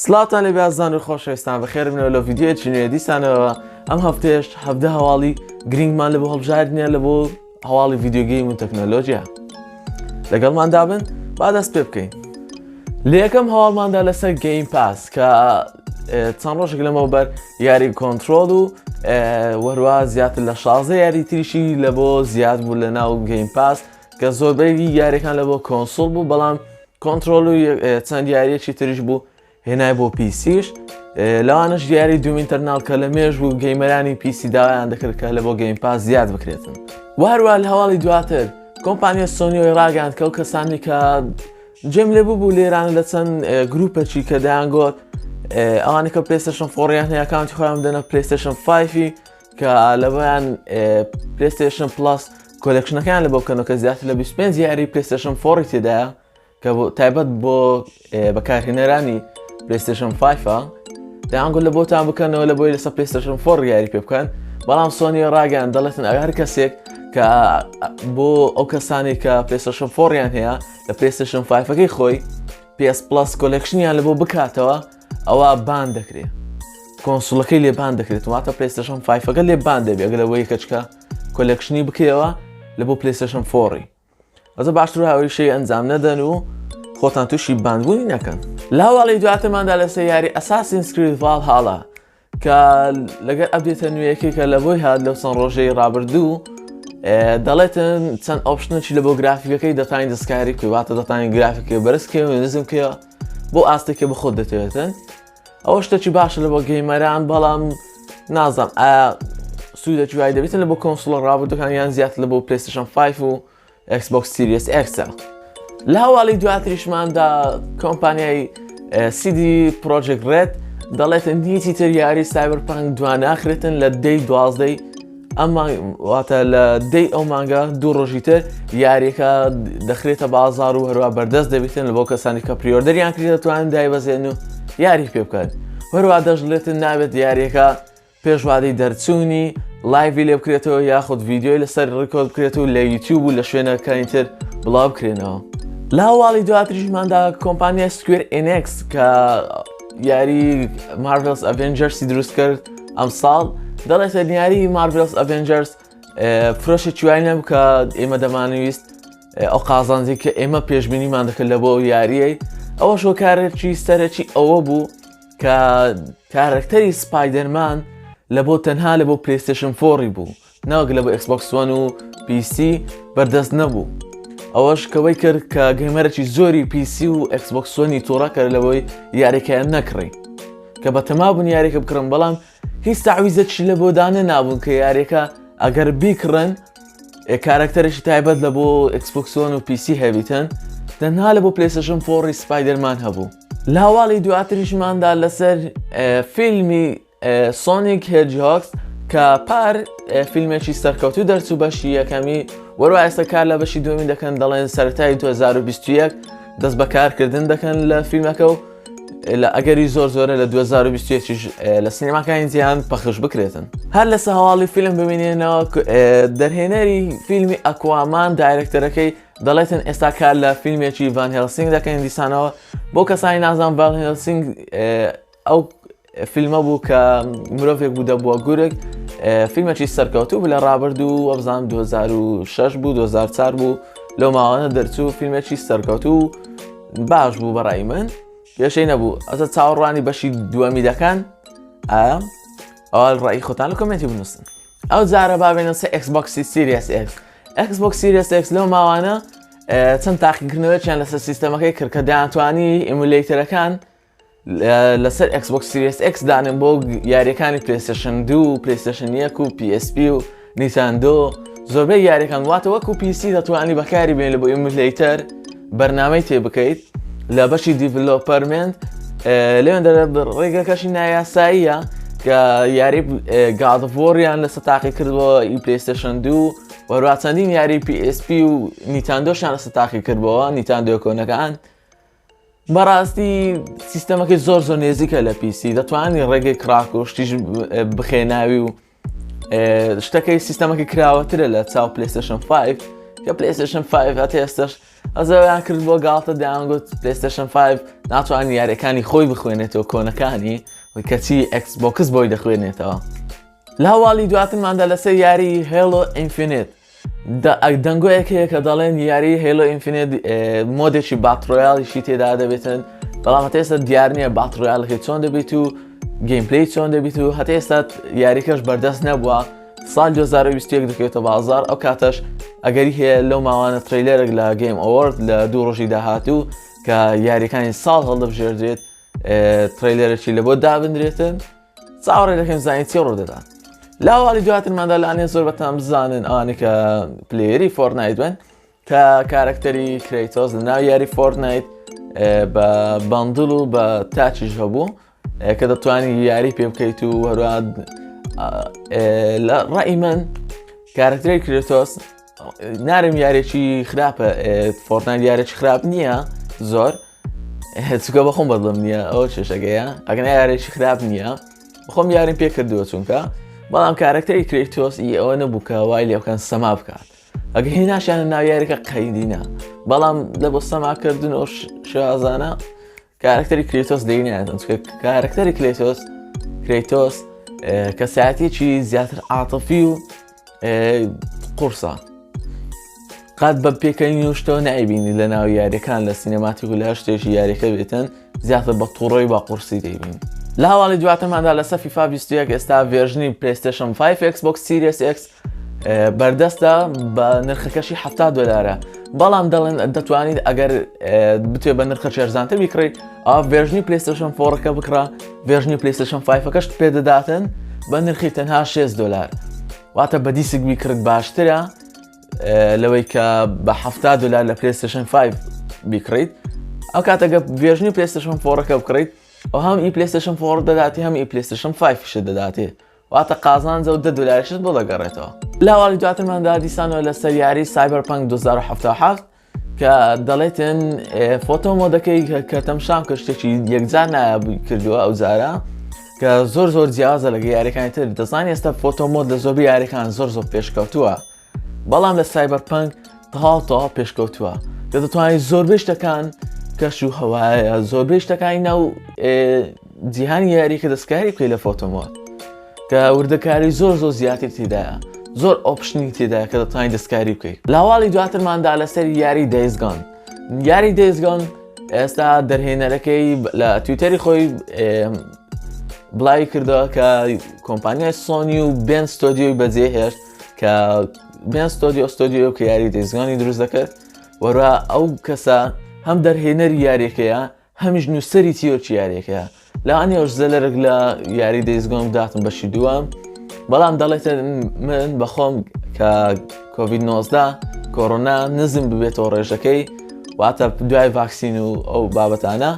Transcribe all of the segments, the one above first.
سڵاتان لێ بازان و خۆشەویستان بەخێر بنەوە لە ڤیدیۆیەکی نوێ دیسانەوە ئەم هەفتەیەش هەفتە هەواڵی گرنگمان لە بۆ هەڵبژاردنیە لە بۆ هەواڵی ڤیدیۆگەیم و تەکنۆلۆژیا لەگەڵمان دابن با دەست پێ بکەین. لە یەکەم هەواڵماندا لەسەر گەیم پاس کە چەند ڕۆژێک لەمەوبەر یاری کۆنترۆل و وەروە زیاتر لە 16 یاری تریشی لە بۆ زیاد بوو لە ناو گەیم پاس کە زۆربەی یاریەکان لە بۆ کۆنسۆڵ بوو بەڵام کۆنترۆل و چەند یاریەکی تریش بوو هێنای بۆ پیسیش لەوانش دیاری دوم ئینتەرنال کە لە مێژ بوو گەیمەرانی پیسی داوایان دەکرد کە لە بۆ گەیم پاس زیاد بکرێتن. وهروە لە هەواڵی دواتر کۆمپانیای سۆنیۆی ڕاگەاند کە ئەو کەسانی کە جێم لێ بوو لێران لە چەند گروپێکی کە دەیانگوت ئەوانەی کە پلەیستێشن 4یان هەیە ئەکاونتی خۆیان بدەنە پلەیستێشن 5 کە لەوەیان پلەیستێشن پڵاس کۆلێکشنەکەیان لە بۆ بکەنەوە کە زیاتر لە 25 یاری پلەیستێشن 4 تێدایە کە تایبەت بۆ بەکارهێنەرانی پلەیستێشن 5 دەیانگوت لە بۆتان بکەنەوە لە بۆی لەسەر پلەیستێشن 4 یاری پێ بکەن بەڵام سۆنی ڕاگەیان دەڵێتن ئەگەر هەر کەسێک کە بۆ ئەو کەسانی کە پلەیستێشن 4یان هەیە لە پلەیستێشن 5ەکەی خۆی PS Plus کۆلێکشنیان لە بۆ بکاتەوە ئەوە بان دەکرێت کۆنسۆڵەکەی لێ بان دەکرێت واتە پلەیستێشن 5ەکە لێ بان دەبێت ئەگەر لەوەی کەچکە کۆلێکشنی بکەوە لە بۆ پلەیستێشن 4ی ئەزە باشتر هاوی شەی ئەنجام نەدەن و خۆتان تووشی باندبوونی نەکەن. لە هەواڵی دواترماندا لەسەر یاری Assassin's Creed Valhalla کە لەگەر ئەپدێتە نوێیەکی کە لە بۆی هات لەو چەند ڕۆژەی ڕابردوو دەڵێتن چەند ئۆپشنێکی لە بۆ گرافیکەکەی دەتوانین دەستکاری بکەواتە دەتوانین گرافیکە بەرزکەوە و نزمکەوە بۆ ئاستێکە بە خۆت دەتەوێتن. ئەوە شتێکی باشە لە بۆ گەیمەران بەڵام نازانم ئایا سوودێکی وای دەبێتن لە بۆ کۆنسۆڵە ڕابردووەکان یان زیاتر لە بۆ پلەیستێشن 5 و Xbox Series X. لە هەواڵی دواتریشماندا کۆمپانیای CD Projekt Red دەڵێتن دیتی تر یاری سایبەرپانک دواناخرێتن لە 10/12 ئەمما واتە لە 10 ئەو مانگە دوو ڕۆژی تر یاریەکە دەخرێتە بازار و هەروە بەردەست دەبێتن لە بۆ کەسانی کە پریۆردەریان کرد دەتوانن دایبەزێن و یاری پێ بکات. هەروە دەژڵێتن نابێت یاریەکە پێشوادەی دەرچوونی لایڤی لێ بکرێتەوە یاخود ڤیدیۆی لەسەر ڕکۆرد بکرێتەوە لە یوتیوب و لە شوێنەکانی تر بڵاو بکرێنەوە. لە هەواڵی دواتریشماندا کۆمپانیای سکوێر ئێنێکس کە یاری مارڤێلز ئەڤێنجەرسی دروست کرد ئەم ساڵ دەڵێتە یاری مارڤێلز ئەڤێنجەرس فرۆشێکی وای نەبوو کە ئێمە دەمانویست ئەو قازانجی کە ئێمە پێشبینیمان دەکرد لە بۆ یاریەی ئەوە شۆ کارێکی سەرەکی ئەوە بوو کە کارکتەری سپایدەرمان لە بۆ تەنها لە بۆ پلەیستێشن 4 بوو نەوەک لە بۆ Xbox One و PC بەردەست نەبوو. ئەوەش کەوەی کرد کە گەیمەرێکی زۆری PC و Xbox One تۆڕە کرد لەبەوەی یاریەکەیان نەکڕی کە بەتەما بوون یاریەکە بکڕن بەڵام هیچ تەعویزێکی لە بۆ دانە نابوون کە یاریەکە ئەگەر بیکڕن کارکتەرێکی تایبەت لە بۆ Xbox One و PC هەبیتن تەنها لە بۆ پلەیستێشن 4 سپایدەرمان هەبوو. لە هەواڵی دواتریشماندا لەسەر فیلمی سۆنیک هێجهۆگز کە پار فیلمێکی سەرکەوتوو دەرچوو بەشی یەکەمی وەروە ئێستا کار لە بەشی دومی دەکەن دەڵێن سەرەتای 2021 دەست بەکارکردن دەکەن لە فیلمەکە و لە ئەگەری زۆر زۆرە لە 2021 لە سینێماکانی جیهان پەخش بکرێتن. هەر لەسەر هەواڵی فیلم ببینێنەوە دەرهێنەری فیلمی ئەکوامان دایرەکتەرەکەی دەڵێتن ئێستا کار لە فیلمێکی ڤان هێلسینگ دەکەن دیسانەوە بۆ کەسانی نازان ڤان هێلسینگ ئەو فیلمە بوو کە مرۆڤێک بوو دەبووە گورگ فیلمێکی سەرکەوتوو بوو لە ڕابردوو ئەبزان 2006 بوو 2004 بوو لەو ماوانە دەرچوو فیلمێکی سەرکەوتوو باش بوو بەڕای من پێشەی نەبوو ئەسە چاوەڕوانی بەشی دووەمی دەکەن ئەوە ڕای خۆتان لە کۆمنتی بنووسن. ئەو جارە بابێنە سەر Xbox Series X. Xbox Series X لەو ماوانە چەند تاقیکردنەوەیان لەسەر سیستەمەکەی کرد کە دەیانتوانی ئیمولێتەرەکان لەسەر Xbox Series X دانن بۆ یاریەکانی پلەیستێشن 2 و پلەیستێشن 1 و PSP و نیتاندۆ زۆربەی یاریەکان واتە وەکو PC دەتوانی بەکاری بێن لە بۆ ئیمولێتەر بەرنامەی تێ بکەیت لە بەشی دیڤلۆپەرمنت لێوێندا ڕێگەکەشی نایاساییە کە یاری گادڤۆریان لەسەر تاقی کردبەوە پلەیستێشن 2 وەروە چەندین یاری PSP و نیتاندۆشان لەسەر تاقی کردبەوە نیتاندۆ کۆنەکان. بەڕاستی سیستەمەکەی زۆر نێزیکە لە PC دەتوانانی ڕێگەی کراک و شتیش بخێناوی و شتەکەی سیستەمەکەی کراوەترە لە چاو پلەیستێشن 5 کە پلەیستێشن 5 هەتا ئێستاش ئەزەویان کرد بۆ گاڵتە دایانگوت پلەیستێشن 5 ناتوانانی یاریەکانی خۆی بخوێنێتەوە کۆنەکانی کەچی ئەکسبۆکس بۆی دەخوێنێتەوە. لە هەواڵی دواترماندا لەسەر یاری هێلۆ ئینفینیت دەنگۆیەک هەیە کە دەڵێن یاری هێلۆ ئینفینیت مۆدێکی باتڕۆیاڵیشی تێدا دەبێتن، بەڵام هەتا ئێستا دیار نییە باتڕۆیاڵەکەی چۆن دەبێت و گەیمپلەی چۆن دەبێت و هەتا ئێستا یاریکەش بەردەست نەبووە. ساڵ 2021 دەکەوێتە بازار، ئەو کاتەش ئەگەری هەیە لەو ماوانە ترەیلەرێک لە گەیم ئەوەرد لە 2 ڕۆژی داهاتوو کە یاریەکانی ساڵ هەڵدەبژێردرێت ترەیلەرێکی لە بۆ دابدرێتن، چاوەڕێ دەکەین زانین چی ڕوودەدات. لە هەواڵی دواترماندا لەوانەیە زۆر بەتان بزانن ئەوانەی کە پلێیەری فۆرتنایت بن کە کارەکتەری کرێیتۆس لە ناو یاری فۆرتنایت بە باندڵ و بە تاچیش هەبوو کە دەتوانی یاری پێ بکەیت و هەروە لە ڕای من کارەکتەری کرێتۆس نارم یارێکی خراپە، فۆرتنایت یارێکی خراپ نییە زۆر، چونکە بەخۆم بەدڵم نییە ئەوە چێشەکەیە، ئەگەر یارێکی خراپ نییە بەخۆم یاریم پێ کردووە چونکە بەڵام کارەکتەری کرێتۆس ئەوە نەبوو کە وای لێوکەن سەما بکات، ئەگە هێناشیانە ناو یاریەکە قەیدینە، بەڵام لە بۆ سەماکردن ئەو شێوازانە کارەکتەری کرێتۆس دەینێتن، چونکە کارەکتەری کرێتۆس کەسایەتێکی زیاتر عاتفی و قورسە، قەت بە پێکەنی و شتەوە نایبینی لە ناو یاریەکان لە سینەماتیک و لە شتێکی یاریەکە بێتن زیاتر بە تووڕۆی با قورسی دەیبین. لە هەواڵی دواترماندا لەسەر فیفا 21 ئێستا ڤێرژنی پلەیستێشن 5 Xbox Series X بەردەستە بە نرخەکەشی $70، بەڵام دەڵێن دەتوانیت ئەگەر بتوێ بە نرخە ێرزانتر بیکڕیت ئەو ڤێرژنی پلەیستێشن 4ەکە بکڕە، ڤێرژنی پلەیستێشن 5ەکەش پێدەداتن بە نرخی تەنها $6، واتە بە دیسک بیکرد باشترە لەوەی کە بە $70 لە پلەیستێشن 5 بیکڕیت. ئەو کاتەگە ڤێرژنی پلەیستێشن 4ەکە بکڕیت ئەو هەم ئی پلەیستێشن 4 دەداتی هەم ئی پلەیستێشن 5ش دەداتێ، واتە قازانجە و $10 بۆ دەگەڕێتەوە. لە هەواڵی دواترماندا دیسانەوە لەسەر یاری سایبەرپانک 2077 کە دەڵێتن فۆتۆ مۆدەکەی کە تەمشام کە شتێکی یەکجار نایە کردووە ئەو جارە کە زۆر جیازە لەگە یاریەکانی تر، دەزانی ئێستا فۆتۆ مۆد لە زۆربەی یاریەکان زۆر پێشکەوتووە، بەڵام لە سایبەرپانک تەواو پێشکەوتووە کە دەتوانیت زۆربەی شتەکان کەش و هەوایە زۆربەی شتەکانی ناو جیهانی یاری کە دەستکاری بکەیت لە فۆتۆ مۆد کە وردەکاری زۆر زیاتر تێدایە، زۆر ئۆپشنی تێدایە کە دەتوانیت دەستکاری بکەیت. لە هەواڵی دواترماندا لەسەر یاری دەیزگان، یاری دەیزگان ئێستا دەرهێنەرەکەی لە تویتەری خۆی بڵاوی کردەوە کە کۆمپانیای سۆنی و بێن ستۆدیۆی بەجێهێشت کە بێن ستۆدیۆ کە یاری دەیزگانی دروست دەکرد، وەروە ئەو کەسە هەم دەرهێنەری یاریەکەیە هەمیش نووسەری تیۆرچی یاریەکەیە، لەوانەیە زەلەرێک لە یاری دەیزگان بداتم بەشی دووەم، بەڵام دەڵێتن من بەخۆم کە کۆڤید-19 کۆڕۆنا نزم ببێتەوە ڕێژەکەی، واتە دوای ڤاکسین و ئەو بابەتانە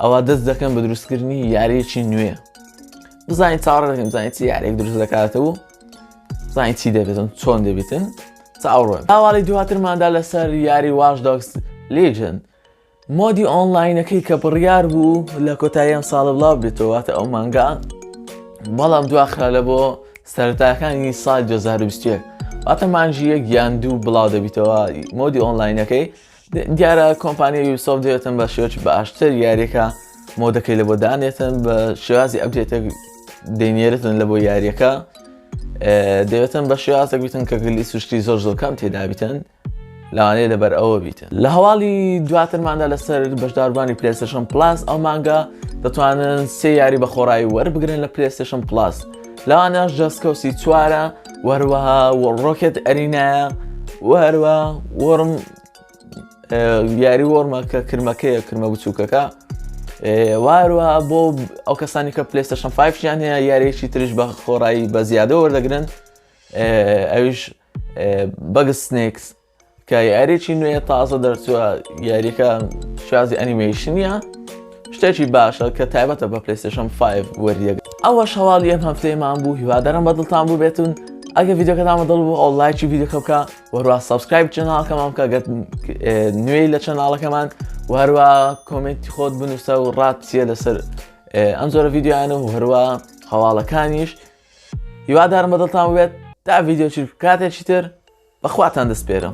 ئەوە دەست دەکەم بە دروستکردنی یاریەکی نوێ. بزانین چاوەڕێ دەکەین بزانین چی یاریەک دروست دەکاتەوە، بزانین چی دەبێتن چۆن دەبێتن چاوەڕێن. هەواڵی دواترماندا لەسەر یاری واچ دۆگز لیجن مۆدی ئۆنلاینەکەی کە بڕیار بوو لە کۆتایی ئەم ساڵە بڵاو بێتەوە، واتە ئەو مانگا، بەڵام دواخرا لە بۆ سەرەتاکانی ساڵی 2021 واتە مانجی 1 یان 2 بڵاو دەبیتەوە مۆدی ئۆنلاینەکەی. دیارە کۆمپانیای یوبیسۆفت دەوێتن بە شێوەیەکی باشتر یاریەکە مۆدەکەی لە بۆ دانێتن بە شێوازی ئەپدێتێک دەینێرتن لە بۆ یاریەکە، دەوێتن بە شێوازێک بیتن کە گلی سوشتی زۆر کەم تێدا بیتن، لەوانەیە لەبەر ئەوە بیتن. لە هەواڵی دواترماندا لەسەر بەشداربوانی پلەیستێشن پلاس ئەو مانگا دەتوانن 3 یاری بە خۆڕایی وەربگرن لە پلەیستێشن پلاس، لەوانەش جەستکۆسی 4 وەروەها ڕۆکێت ئەرینایە، وەروە وەرم یاری وەرمە کە کرمەکەیە کرمە بچووکەکە، وەروەها بۆ ئەو کەسانی کە پلەیستێشن 5یان هەیە یاریەکی تریش بە خۆڕایی بە زیادە وەردەگرن، ئەویش بەگس سنێکس کە یاریێکی نوێ تازە دەرچووە، یاریەکە شازی ئەنیمەیشنیە، شتێکی باشە کە تایبەتە بە پلەیستێشن 5 وەریەگە. ئەوەش هەواڵی ئەم هەفتەیەمان بوو، هیوادارم بەدڵتان بوو بێتون. ئەگە ڤیدیۆکەتان بەدڵ بوو ئەو لایکی ڤیدیۆکە بکە، وەروە سابسکرایب چەناڵەکەمان بکە گەت نوێی لە چەناڵەکەمان، وەروە کۆمنتی خۆت بنووسە و ڕات چیە لەسەر ئەم زۆرە ڤیدیۆیانە و هەروە هەواڵەکانیش. هیوادارم بەدڵتان بێت تا ڤیدیۆ کاتێکی تر بەخواتان دەسپێرم.